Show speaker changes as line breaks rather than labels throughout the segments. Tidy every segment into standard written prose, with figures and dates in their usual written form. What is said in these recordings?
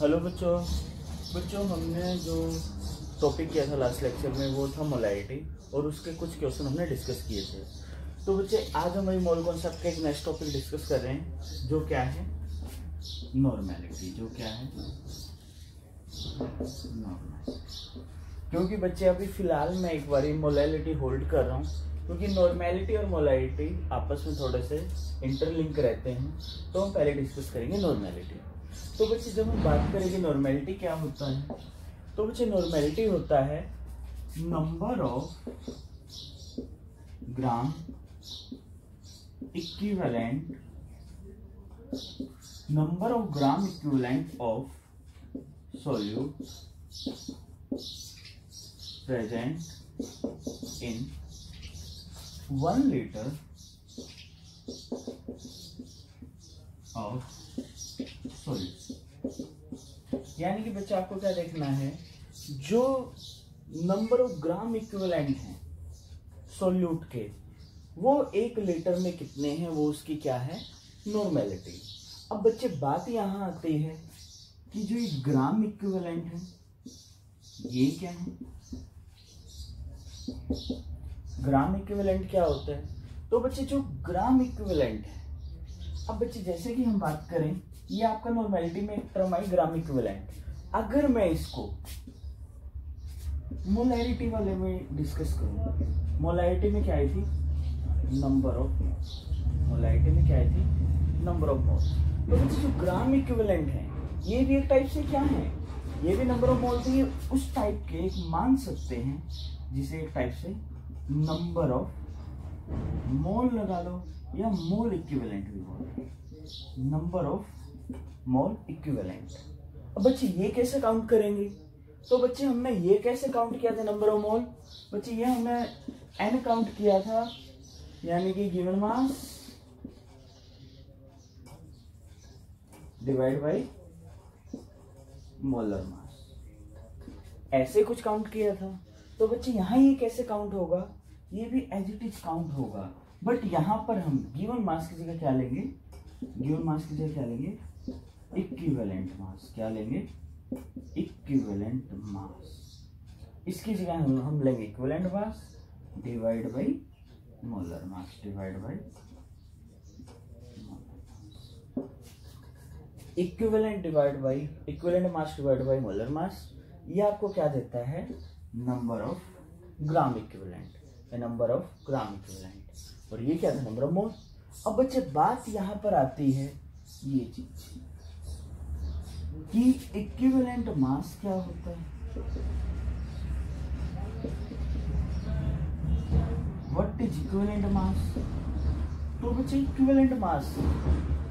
Hello बच्चों हमने जो टॉपिक किया था लास्ट लेक्चर में वो था मोलैलिटी और उसके कुछ क्वेश्चन हमने डिस्कस किए थे। तो बच्चे आज हमारी मोल कॉन्सेप्ट का एक नेक्स्ट टॉपिक डिस्कस कर रहे हैं जो क्या है नॉर्मेलिटी। जो क्या है नॉर्मेलिटी। क्योंकि बच्चे अभी फिलहाल मैं एक बार मोलैलिटी होल्ड कर रहा हूँ क्योंकि नॉर्मेलिटी और मोलैलिटी आपस में थोड़े से इंटरलिंक रहते हैं। तो हम पहले डिस्कस करेंगे नॉर्मेलिटी। तो बच्चे जब हम बात करेंगे नॉर्मेलिटी क्या होता है, तो बच्चे नॉर्मेलिटी होता है number of gram equivalent of solute present in 1 liter of solute। यानी कि बच्चा आपको क्या देखना है, जो नंबर ऑफ ग्राम इक्विवेलेंट हैं सोल्यूट के वो 1 लीटर में कितने हैं, वो उसकी क्या है नॉर्मेलिटी। अब बच्चे बात यहाँ आती है कि जो ये ग्राम इक्विवेलेंट है ये क्या है। ग्राम इक्विवेलेंट क्या होता है, तो बच्चे जो ग्राम इक्विवेलेंट है, अब बच्चे जैसे कि हम बात करें ये आपका नॉर्मेलिटी में एक टर्म आई ग्राम इक्विवेलेंट। अगर मैं इसको मोलैलिटी वाले में डिस्कस करूं, मोलैलिटी में क्या आई थी नंबर ऑफ मोल। तो बच्चे जो ग्राम इक्विवेलेंट है ये भी एक टाइप से क्या है, ये भी नंबर ऑफ मोल से उस टाइप के एक मान सकते हैं जिसे एक टाइप से नंबर ऑफ मोल लगा लो या मोल इक्विवेलेंट भी बोलो, नंबर ऑफ मोल इक्विवेलेंट। अब बच्चे ये कैसे काउंट करेंगे, तो बच्चे हमने ये कैसे काउंट किया था नंबर ऑफ मोल, बच्चे ये हमने n काउंट किया था, यानी कि given mass divide by molar mass, ऐसे कुछ काउंट किया था। तो बच्चे यहाँ ये कैसे काउंट होगा, ये भी एज इट इज काउंट होगा, बट यहाँ पर हम गिवन मास की जगह क्या लेंगे, इक्विवेलेंट मास। क्या लेंगे इक्विवेलेंट मास। इसकी जगह हम लेंगे equivalent mass divide by molar mass equivalent mass divide by molar mass. ये आपको क्या देता है नंबर ऑफ ग्राम इक्विवेलेंट और ये क्या था नंबर ऑफ मोल। अब बच्चे बात यहाँ पर आती है ये चीज कि इक्विवेलेंट मास क्या होता है, व्हाट इज इक्विवेलेंट मास। तो बच्चे इक्विवेलेंट मास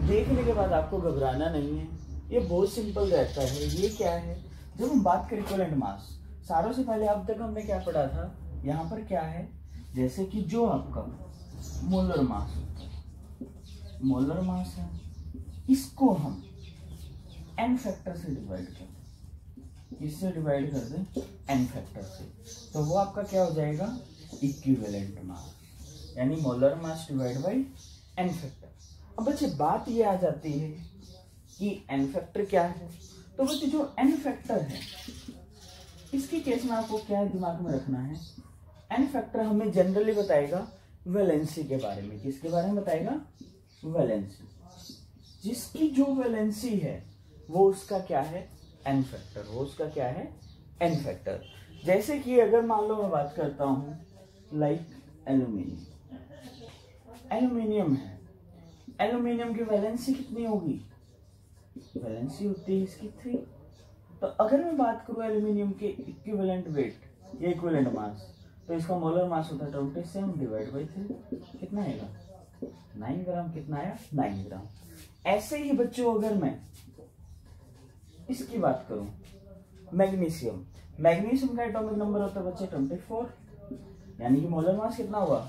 देखने के बाद आपको घबराना नहीं है, ये बहुत सिंपल रहता है। ये क्या है, जब हम बात करें इक्विवेलेंट मास, सारों से पहले अब तक हमने क्या पढ़ा था, यहाँ पर क्या है, जैसे कि जो आपका मोलर मास है इसको हम n फैक्टर से डिवाइड कर दें, इससे डिवाइड कर दें n फैक्टर से, तो वो आपका क्या हो जाएगा इक्विवेलेंट मास, यानी molar mass divide by n factor. अब बच्चे बात ये आ जाती है कि n फैक्टर क्या है, तो बच्चे जो n फैक्टर है इसकी केस में आपको क्या दिमाग में रखना है, n फैक्टर हमें जनरली बताएगा वैलेंसी के बारे में। किसके बारे में बताएगा, वैलेंसी। जिसकी जो वैलेंसी है वो उसका क्या है n फैक्टर। जैसे कि अगर मान लो मैं बात करता हूं लाइक एल्यूमिनियम है, एल्यूमिनियम की वैलेंसी कितनी होगी, वैलेंसी होती है इसकी 3। तो अगर मैं बात करूं एल्यूमिनियम के इक्विवेलेंट वेट या इक्विवेलेंट मास, तो इसका मोलर मास होता है 27 डिवाइड बाई 3, कितना आएगा 9 ग्राम। कितना आया 9 ग्राम। ऐसे ही बच्चों अगर मैं इसकी बात करूं मैग्नीशियम का एटॉमिक नंबर होता है बच्चे 24, यानी कि मोलर मास कितना हुआ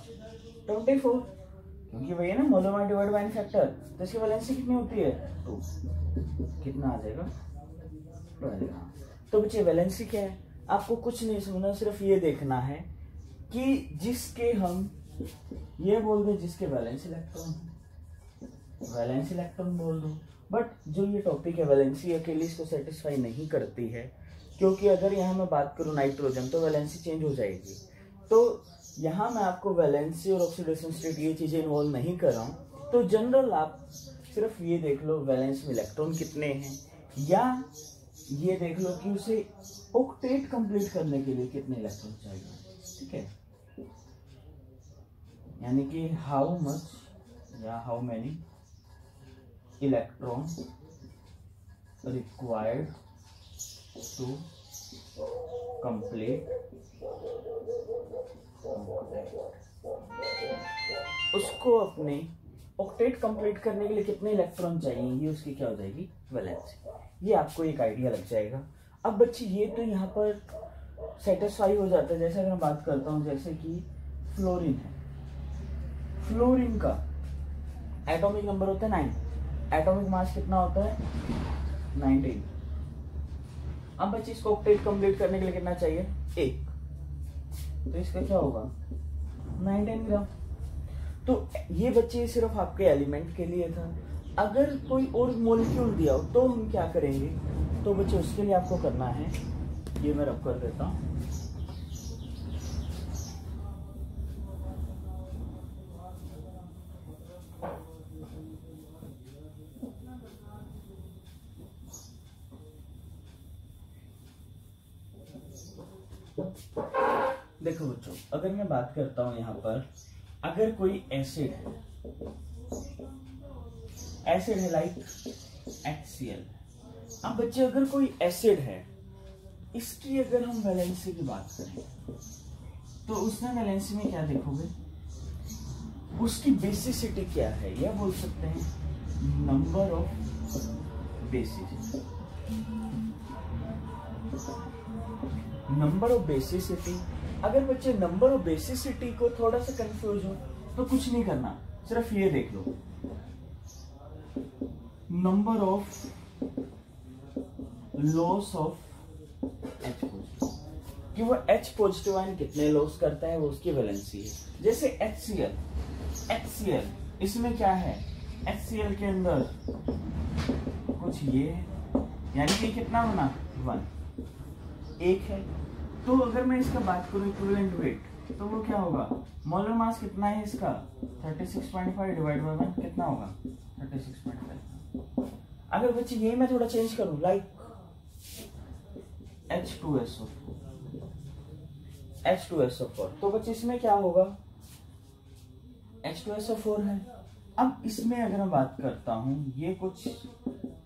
24, क्योंकि वही है ना molar mass divide by n factor, तो इसकी वैलेंसी कितनी होती है 2, कितना आ जाएगा 12 ग्राम। तो बच्चे वैलेंसी क्या है, आपको कुछ नहीं समझना, सिर्फ ये देखना है कि जिसके हम ये बोल दो जिसके वैलेंस इलेक्ट्रॉन बोल दो, बट जो ये टॉपिक है वैलेंसी अकेली इसको सेटिस्फाई नहीं करती है, क्योंकि अगर यहाँ मैं बात करूँ नाइट्रोजन तो वैलेंसी चेंज हो जाएगी। तो यहाँ मैं आपको वैलेंसी और ऑक्सीडेशन स्टेट ये चीज़ें इन्वॉल्व नहीं कर रहा हूँ। तो जनरल आप सिर्फ ये देख लो वैलेंस में इलेक्ट्रॉन कितने हैं, या ये देख लो कि उसे ऑक्टेट कंप्लीट करने के लिए कितने इलेक्ट्रॉन चाहिए, ठीक है। यानी कि हाउ मच या how many electron required to complete, उसको अपने ऑक्टेट कंप्लीट करने के लिए कितने इलेक्ट्रॉन चाहिए, ये उसकी क्या हो जाएगी वैलेंसी। ये आपको एक आइडिया लग जाएगा। अब बच्चे ये तो यहाँ पर सेटिस्फाई हो जाता है। जैसे अगर मैं बात करता हूँ, जैसे कि फ्लोरीन है, फ्लोरीन का एटॉमिक नंबर होता है 9, एटॉमिक मास कितना होता है 19। अब बच्चे इसको ऑक्टेट कंप्लीट करने के लिए कितना चाहिए 1, तो इसका क्या होगा 19 ग्राम। तो ये बच्चे सिर्फ आपके एलिमेंट के लिए था। अगर कोई और मॉलिक्यूल दिया हो तो हम क्या करेंगे, तो बच्चे उसके लिए आपको करना है, ये मैं रब कर देता हूं, देखो बच्चों अगर मैं बात करता हूं यहाँ पर, अगर कोई एसिड है लाइक HCl। अब बच्चे अगर कोई एसिड है, इसकी अगर हम वैलेंसी की बात करें तो उसमें वैलेंसी में क्या देखोगे, उसकी बेसिसिटी क्या है, या बोल सकते हैं number of basis. Number of basicity, अगर बच्चे नंबर ऑफ बेसिसिटी को थोड़ा सा कंफ्यूज हो तो कुछ नहीं करना, सिर्फ ये देख लो number of loss of H positive, कि वो H पॉजिटिव आयन कितने लॉस करता है, वो उसकी वैलेंसी है। जैसे HCl इसमें क्या है, HCl के अंदर कुछ ये है, यानी कि कितना बना 1 है। तो अगर मैं इसका बात करूं इक्विवेलेंट वेट, तो वो क्या होगा, मोलर मास कितना है इसका 36.5 डिवाइड बाय 1 कितना होगा 36.5। अगर बच्चे यही मैं थोड़ा चेंज करूं लाइक H2SO4, तो बच्चे इसमें क्या होगा H2SO4 है। अब इसमें अगर मैं बात करता हूं, ये कुछ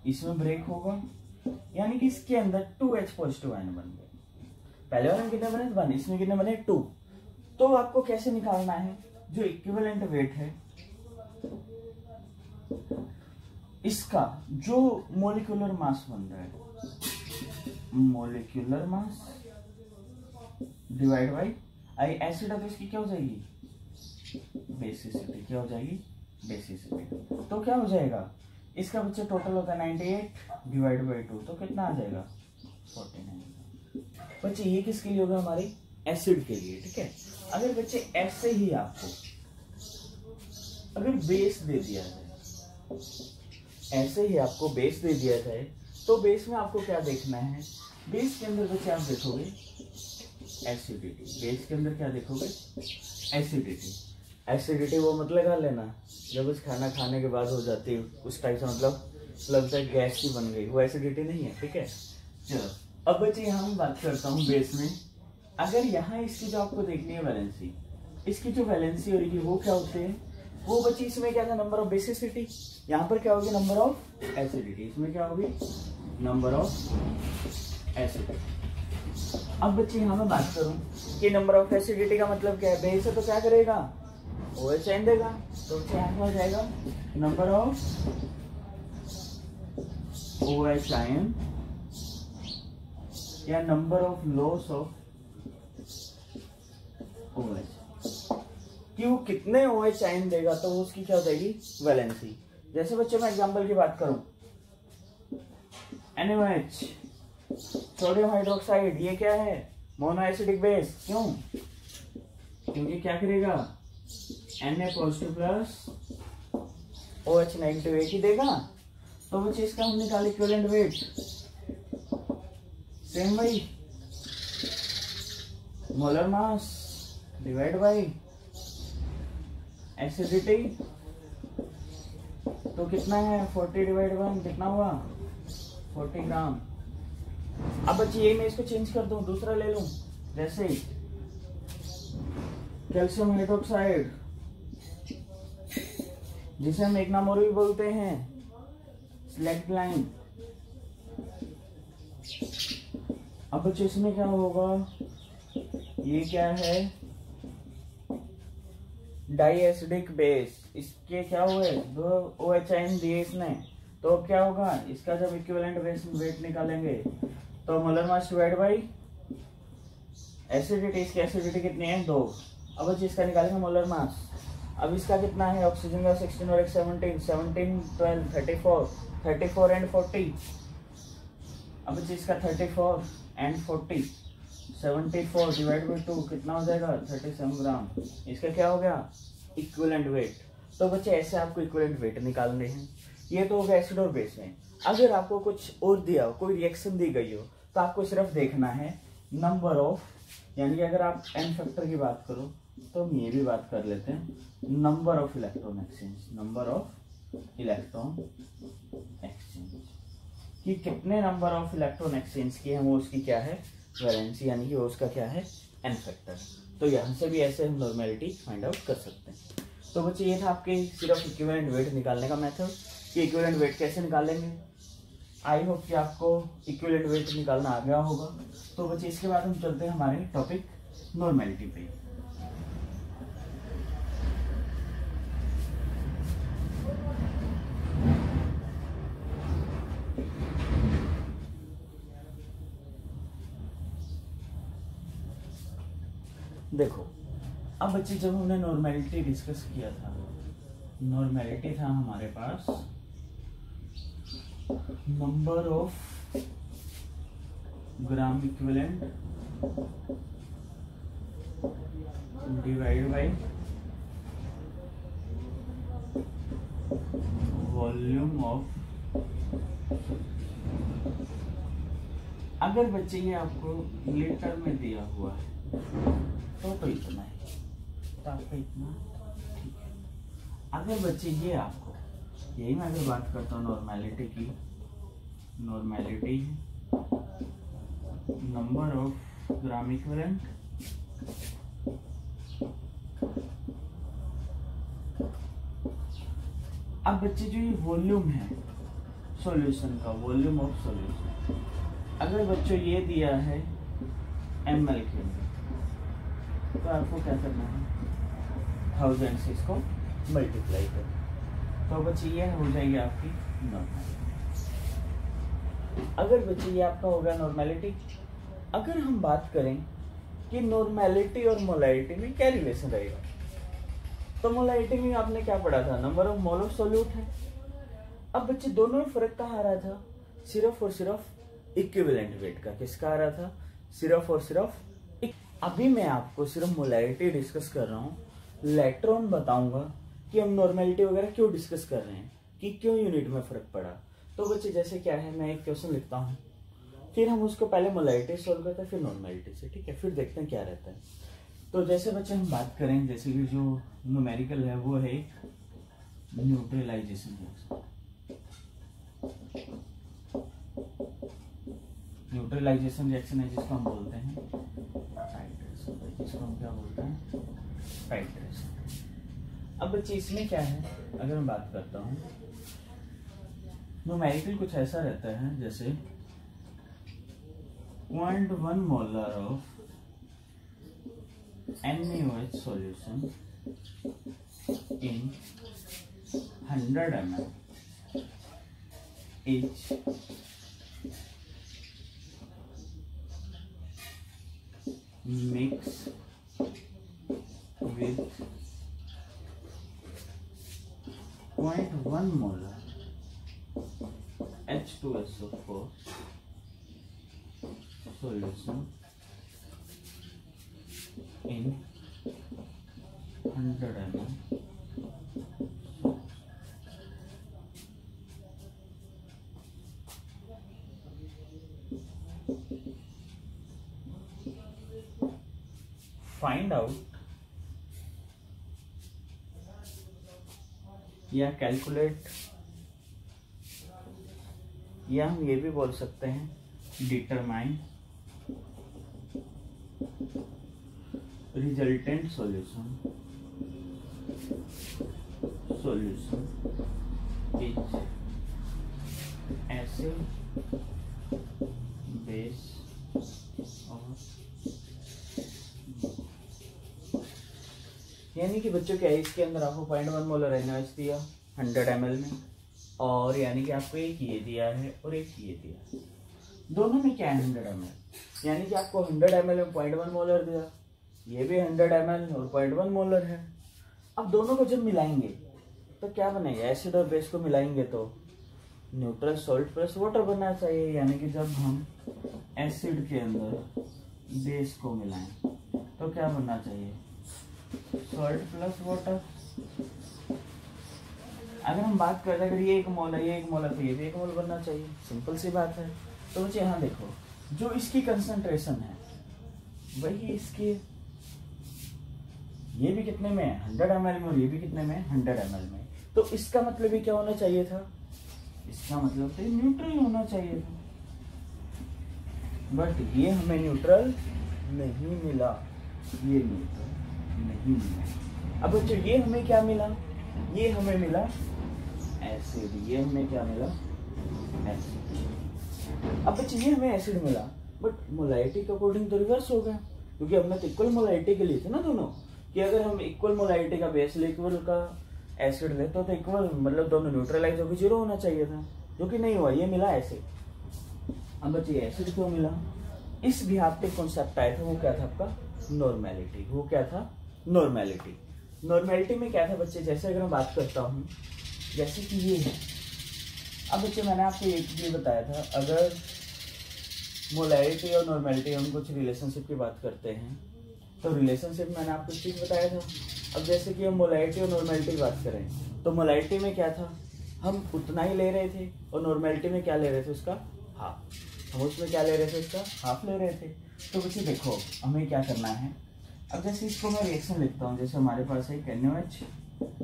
इसमें ब्रेक होगा, यानी कि इसके अंदर 2H पॉजिटिव आयन बन गए। पहले वाले में कितने बने 1, इसमें कितने बने 2। तो आपको कैसे निकालना है, जो इक्विवेलेंट वेट है इसका जो मोलिकुलर मास बन रहा है, molecular mass divide by acid है, तो इसकी क्या हो जाएगी बेसिसिटी, क्या हो जाएगी बेसिसिटी। तो क्या हो जाएगा, इसका बच्चे टोटल होता है 98 डिवाइड बाई 2, तो कितना आ जाएगा 49। बच्चे ये किसके लिए होगा, हमारे एसिड के लिए, ठीक है। अगर बच्चे ऐसे ही आपको अगर बेस दे दिया जाए, ऐसे ही आपको बेस दे दिया जाए, तो बेस में आपको क्या देखना है, बेस के अंदर बच्चे आप देखोगे एसिडिटी, बेस के अंदर क्या देखोगे एसिडिटी। एसिडिटी वो मत लगा लेना जब उस खाना खाने के बाद हो जाती है, उस टाइप से मतलब लगता है गैस ही बन गई, वो एसिडिटी नहीं है, ठीक है। चलो अब बच्चे यहाँ मैं बात करता हूँ बेस में। अगर यहाँ इसकी जो आपको देखनी है वैलेंसी, इसकी जो वैलेंसी हो रही है वो क्या होते हैं, वो बच्चे इसमें क्या था नंबर ऑफ बेसिसिटी, यहाँ पर क्या होगी नंबर ऑफ एसिडिटी, इसमें क्या होगी नंबर ऑफ एसिडिटी। अब बच्चे यहाँ मैं बात करूँ कि नंबर ऑफ एसिडिटी का मतलब क्या है, बेस है तो क्या करेगा OH आयन देगा, तो यहाँ क्या हो जाएगा नंबर ऑफ OH आयन या number of loss of OH, कि वो कितने OH आयन देगा तो उसकी क्या हो जाएगी वैलेंसी। जैसे बच्चों मैं एग्जांपल की बात करूं, NaOH सोडियम हाइड्रोक्साइड, ये क्या है मोनो एसिडिक बेस, क्यों, क्योंकि क्या करेगा Na positive plus OH negative एक ही देगा, तो बच्चे इसका हम निकाले इक्विवेलेंट वेट, सेम वही molar mass divide by acidity. तो कितना है 40 डिवाइड बाय कितना हुआ 40 ग्राम। अब बच्चे ये मैं इसको चेंज कर दूं, दूसरा ले लूं, जैसे कैल्शियम हाइड्रोक्साइड जिसे हम एक नाम और भी बोलते हैं स्लैकलाइन। अब बच्चे इसमें क्या होगा, ये क्या है डाई एसिडिक बेस, इसके क्या हुए 2 OH दिए इसने, तो अब क्या होगा इसका जब इक्विवेलेंट वेट निकालेंगे तो molar mass divide by acidity, इसकी एसिडिटी कितनी है 2। अब बच्चे इसका निकालेंगे मोलर मास। अब इसका कितना है ऑक्सीजन का 16 और 17, 17 12 34 एंड 40। अब बच्चे इसका 34 एंड 40, 74 डिवाइड बाई 2 कितना हो जाएगा 37 ग्राम। इसका क्या हो गया इक्विवेलेंट वेट। तो बच्चे ऐसे आपको इक्विवेलेंट वेट निकालने हैं। ये तो हो गया एसिड और बेस में। अगर आपको कुछ और दिया हो, कोई रिएक्शन दी गई हो, तो आपको सिर्फ देखना है नंबर ऑफ, यानी कि अगर आप एन फैक्टर की बात करो तो हम ये भी बात कर लेते हैं, number of electron exchange, number of electron exchange कि कितने नंबर ऑफ इलेक्ट्रॉन एक्सचेंज किए हैं, वो उसकी क्या है वैलेंसी, यानी कि वो उसका क्या है एन फैक्टर। तो यहाँ से भी ऐसे हम नॉर्मेलिटी फाइंड आउट कर सकते हैं। तो बच्चे ये था आपके सिर्फ इक्विवेलेंट वेट निकालने का मेथड कि इक्विवेलेंट वेट कैसे निकालेंगे। आई होप कि आपको इक्विवेलेंट वेट निकालना आ गया होगा। तो बच्चे इसके बाद हम चलते हैं हमारे टॉपिक नॉर्मेलिटी पे। देखो अब बच्चे जब हमने नॉर्मेलिटी डिस्कस किया था, नॉर्मेलिटी था हमारे पास number of gram equivalent divide by volume of. अगर बच्चे ये आपको लीटर में दिया हुआ है तो इतना है, तो आपका इतना ठीक है। अगर बच्चे ये आपको, यही मैं अगर बात करता हूँ नॉर्मेलिटी की, normality number of gram equivalent अब बच्चे जो ये वॉल्यूम है सॉल्यूशन का, वॉल्यूम ऑफ सॉल्यूशन, अगर बच्चों ये दिया है ml के अंदर, तो आपको क्या करना है 1000 से इसको मल्टीप्लाई कर, तो बच्चे ये हो जाएगी आपकी नॉर्मेलिटी। अगर बच्चे ये आपका होगा नॉर्मेलिटी। अगर हम बात करें कि नॉर्मेलिटी और मोलैरिटी में क्या रिलेशन रहेगा, तो मोलैरिटी में आपने क्या पढ़ा था, number of mole of solute है। अब बच्चे दोनों में फर्क कहाँ आ रहा था, सिर्फ और सिर्फ इक्विवेलेंट वेट का। किसका आ रहा था, सिर्फ और सिर्फ। अभी मैं आपको सिर्फ मोलैरिटी डिस्कस कर रहा हूँ, लेटर ऑन बताऊंगा कि हम नॉर्मेलिटी वगैरह क्यों डिस्कस कर रहे हैं, कि क्यों यूनिट में फर्क पड़ा। तो बच्चे जैसे क्या है, मैं एक क्वेश्चन लिखता हूँ, फिर हम उसको पहले मोलैरिटी सॉल्व करते हैं, फिर नॉर्मेलिटी से, ठीक है, फिर देखते हैं क्या रहता है। तो जैसे बच्चे हम बात करें, जैसे कि जो न्यूमेरिकल है वो है न्यूट्रलाइजेशन रिएक्शन। न्यूट्रलाइजेशन रिएक्शन है जिसको हम बोलते हैं टाइट्रेशन, जिसको हम क्या बोलते हैं टाइट्रेशन। अब बच्चे इसमें क्या है, अगर मैं बात करता हूँ, न्यूमेरिकल कुछ ऐसा रहता है जैसे 0.1 molar of NaOH solution in 100 ml is mixed with 0.1 molar H2SO4 solution in 100 ml. Find out या कैलकुलेट, या हम ये भी बोल सकते हैं determine resultant solution is acid base और, यानी कि बच्चों क्या है, इसके अंदर आपको 0.1 मोलर NaOH दिया 100 ml में, और यानी कि आपको एक ये दिया है और एक ये दिया है, दोनों में क्या है 100 ml, यानी कि आपको 100 ml में 0.1 मोलर दिया, ये भी 100 ml और 0.1 मोलर है। अब दोनों को जब मिलाएंगे तो क्या बनेगा, एसिड और बेस को मिलाएंगे तो न्यूट्रल सॉल्ट प्लस वाटर बनना चाहिए, यानी कि जब हम एसिड के अंदर बेस को मिलाएं तो क्या बनना चाहिए, सॉल्ट प्लस वाटर। अगर हम बात करें अगर ये 1 मोल है, ये 1 मोल है, तो ये भी 1 मोल बनना चाहिए, सिंपल सी बात है। तो बच्चे यहाँ देखो, जो इसकी कंसंट्रेशन है वही इसकी, ये भी कितने में है 100 ml में, और ये भी कितने में 100 ml में, तो इसका मतलब ही क्या होना चाहिए था, इसका मतलब तो न्यूट्रल होना चाहिए था, बट ये हमें न्यूट्रल नहीं मिला, ये न्यूट्रल नहीं मिला। अब बच्चों ये हमें क्या मिला, ये हमें मिला एसिड, ये हमें क्या मिला एसिड। अब बच्चों ये हमें एसिड मिला, बट मोलारिटी के अकॉर्डिंग तो रिवर्स हो गया, क्योंकि हमने तो इक्वल मोलारिटी के लिए थे ना दोनों, कि अगर हम इक्वल मोलारिटी का बेस ले इक्वल का एसिड ले तो इक्वल मतलब दोनों न्यूट्रलाइज होकर 0 होना चाहिए था, जो कि नहीं हुआ, ये मिला एसिड। अब बच्चे एसिड क्यों मिला, इस भी आपके कॉन्सेप्ट आया था, वो क्या था आपका नॉर्मेलिटी, वो क्या था नॉर्मेलिटी। नॉर्मेलिटी में क्या था बच्चे, जैसे अगर मैं बात करता हूँ जैसे कि ये है, अब बच्चे मैंने आपको एक भी बताया था, अगर मोलैरिटी और नॉर्मेलिटी हम कुछ रिलेशनशिप की बात करते हैं तो रिलेशनशिप मैंने आपको चीज बताया था। अब जैसे कि हम मोलैरिटी और नॉर्मेलिटी की बात करें तो मोलैरिटी में क्या था, हम उतना ही ले रहे थे, और नॉर्मेलिटी में क्या ले रहे थे, उसका हाफ, हम उसमें क्या ले रहे थे, उसका हाफ ले रहे थे। तो बच्चे देखो हमें क्या करना है, अब जैसे इसको मैं रिएक्शन लिखता हूँ, जैसे हमारे पास है NaOH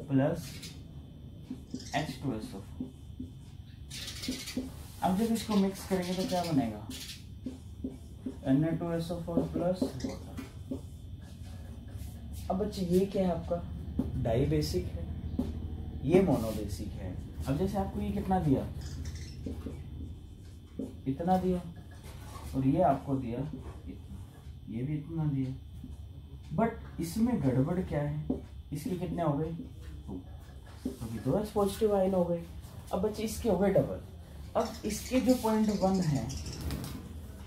प्लस H2SO, अब जब इसको मिक्स करेंगे तो क्या बनेगा, Na2SO4 प्लस वाटर। अब बच्चे ये क्या है आपका डाई बेसिक है, ये मोनोबेसिक है। अब जैसे आपको ये कितना दिया, इतना दिया, और ये आपको दिया इतना, ये भी इतना दिया, बट इसमें गड़बड़ क्या है, इसके कितने हो गए 2, अभी तो पॉजिटिव आयन हो गए। अब बच्चे इसके हो गए डबल, अब इसके जो 0.1 है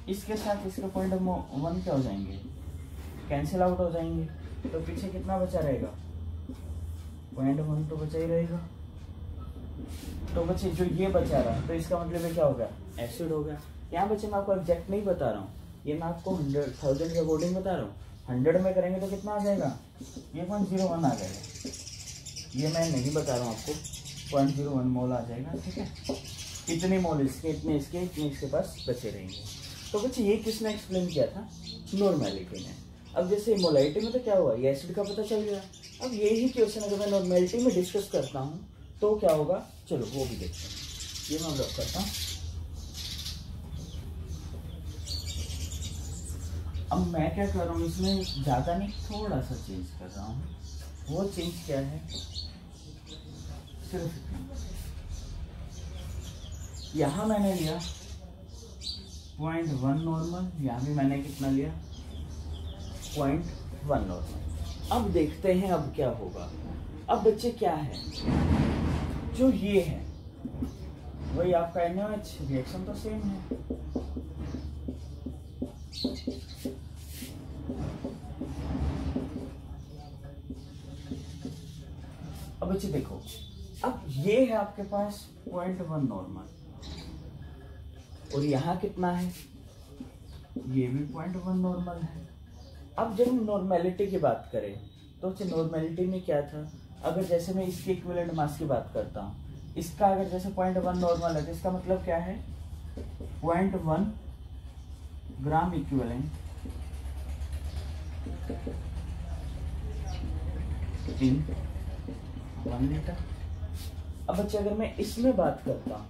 इसके साथ इसके 0.1 क्या हो जाएंगे, कैंसिल आउट हो जाएंगे, तो पीछे कितना बचा रहेगा 0.1 तो बचा ही रहेगा। तो बच्चे जो ये बचा रहा तो इसका मतलब ये क्या हो गया, एसिड हो गया। यहाँ बच्चे मैं आपको एग्जैक्ट नहीं बता रहा हूँ, ये मैं आपको 100,000 के अकॉर्डिंग बता रहा हूँ। 100 में करेंगे तो कितना आ जाएगा, ये 0.01 आ जाएगा, ये मैं नहीं बता रहा हूँ आपको, 0.01 मोल आ जाएगा, ठीक है। इतने मोल इसके, इतने इसके, इतने इसके पास बचे रहेंगे। तो बच्चे ये किसने एक्सप्लेन किया था, नॉर्मेलिटी ने। अब जैसे मोलैरिटी में तो क्या हुआ, ये एसिड का पता चल गया। अब यही क्वेश्चन अगर मैं नॉर्मेलिटी में डिस्कस करता हूँ तो क्या होगा, चलो वो भी देखते हैं। ये मैं रख करता हूँ। अब मैं क्या कर रहा हूँ, इसमें ज़्यादा नहीं थोड़ा सा चेंज कर रहा हूँ। वो चेंज क्या है, सिर्फ यहाँ मैंने लिया 0.1 नॉर्मल, यहाँ भी मैंने कितना लिया 0.1 नॉर्मल। अब देखते हैं अब क्या होगा। अब बच्चे क्या है, जो ये है वही आपका NaOH, रिएक्शन तो सेम है। अब बच्चे देखो, अब ये है आपके पास 0.1 नॉर्मल, और यहाँ कितना है, ये भी 0.1 नॉर्मल है। अब जब हम नॉर्मेलिटी की बात करें तो नॉर्मेलिटी में क्या था, अगर जैसे मैं इसके इक्विवेलेंट मास की बात करता हूँ, इसका अगर जैसे 0.1 नॉर्मल है तो इसका मतलब क्या है 0.1 ग्राम इक्विवेलेंट इन 1 लीटर। अब बच्चे अगर मैं इसमें बात करता हूँ,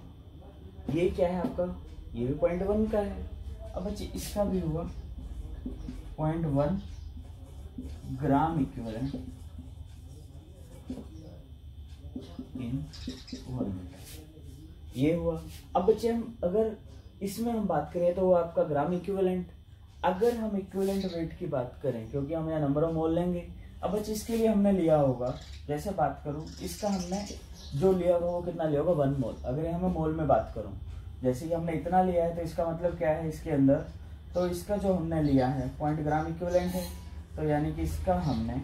ये क्या है आपका, ये भी 0.1 का है। अब बच्चे इसका भी हुआ 0.1 ग्राम इक्विवेलेंट इन 1 लीटर, ये हुआ। अब बच्चे हम अगर इसमें हम बात करें तो वो आपका ग्राम इक्विवेलेंट। अगर हम इक्विवेलेंट वेट की बात करें, क्योंकि हम यहाँ नंबर ऑफ मोल लेंगे, अब बच्चे इसके लिए हमने लिया होगा, जैसे बात करूं इसका हमने जो लिया होगा वो कितना लिया होगा, 1 मोल। अगर यहाँ मैं मोल में बात करूं, जैसे कि हमने इतना लिया है तो इसका मतलब क्या है इसके अंदर, तो इसका जो हमने लिया है 0 ग्राम इक्विवेलेंट है, तो यानी कि इसका हमने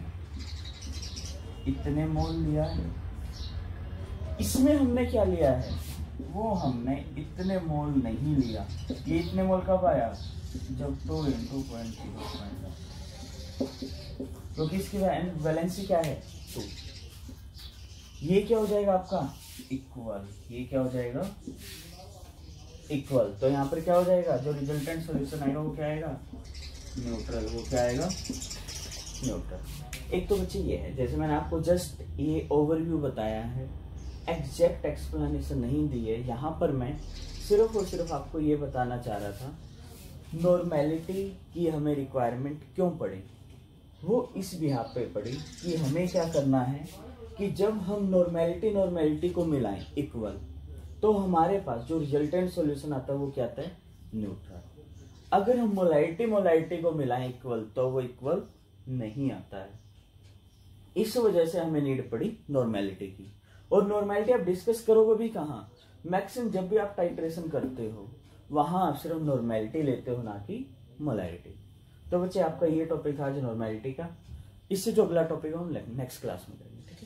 इतने मोल लिया है। इसमें हमने क्या लिया है, वो हमने इतने मोल नहीं लिया। ये इतने मोल कब आया, जब 2 × 0.0, क्योंकि इसकी वैलेंसी क्या है 2। ये क्या हो जाएगा आपका इक्वल, ये क्या हो जाएगा इक्वल। तो यहाँ पर क्या हो जाएगा, जो रिजल्टेंट सॉल्यूशन आएगा वो क्या आएगा, न्यूट्रल। वो क्या आएगा, न्यूट्रल। एक तो बच्चे ये है, जैसे मैंने आपको जस्ट ये ओवरव्यू बताया है, एग्जैक्ट एक्सप्लेनेशन नहीं दी है। यहाँ पर मैं सिर्फ और सिर्फ आपको ये बताना चाह रहा था नॉर्मेलिटी की हमें रिक्वायरमेंट क्यों पड़ी। वो इस बिहाफ पे पड़ी कि हमें क्या करना है कि जब हम नॉर्मेलिटी को मिलाएं इक्वल, तो हमारे पास जो रिजल्टेंट सॉल्यूशन आता है वो क्या आता है, न्यूट्रल। अगर हम मोलारिटी को मिलाएं इक्वल, तो वो इक्वल नहीं आता है। इस वजह से हमें नीड पड़ी नॉर्मेलिटी की। और नॉर्मेलिटी आप डिस्कस करोगे भी कहाँ, मैक्सिमम जब भी आप टाइट्रेशन करते हो वहां आप सिर्फ नॉर्मेलिटी लेते हो, ना कि मोलारिटी। तो बच्चे आपका ये टॉपिक आज नॉर्मेलिटी का। इससे जो अगला टॉपिक है हम नेक्स्ट क्लास में करेंगे।